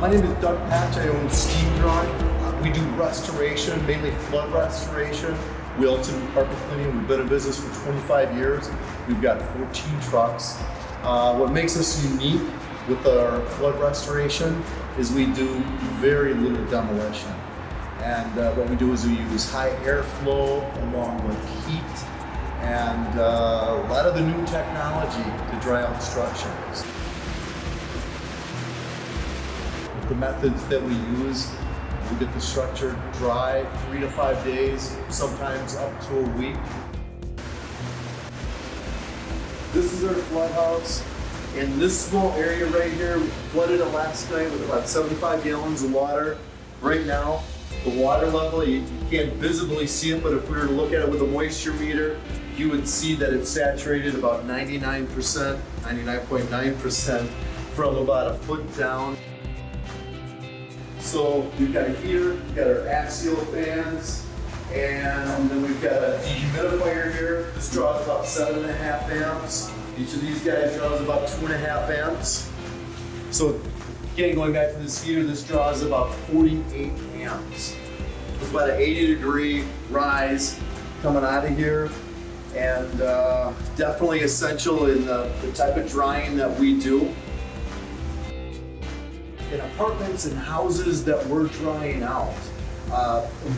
My name is Doug Patch. I own SteamDry. We do restoration, mainly flood restoration. We also do carpet cleaning. We've been in business for 25 years. We've got 14 trucks. What makes us unique with our flood restoration is we do very little demolition. And what we do is we use high airflow along with heat and a lot of the new technology to dry out structures. The methods that we use, we get the structure dry 3 to 5 days, sometimes up to a week. This is our flood house. In this small area right here, we flooded it last night with about 75 gallons of water. Right now, the water level, you can't visibly see it, but if we were to look at it with a moisture meter, you would see that it's saturated about 99%, 99.9% from about a foot down. So we've got a heater, we've got our axial fans, and then we've got a dehumidifier here. This draws about 7.5 amps. Each of these guys draws about 2.5 amps. So again, going back to this heater, this draws about 48 amps. It's about an 80-degree rise coming out of here, and definitely essential in the type of drying that we do. In apartments and houses that we're drying out,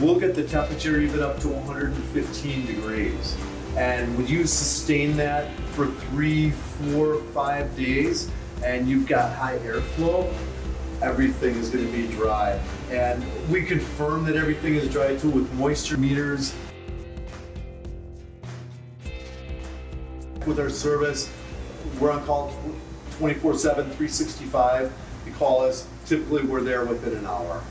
we'll get the temperature even up to 115 degrees. And when you sustain that for 3, 4, 5 days, and you've got high airflow, everything is going to be dry. And we confirm that everything is dry too with moisture meters. With our service, we're on call 24/7, 365. You call us, typically we're there within an hour.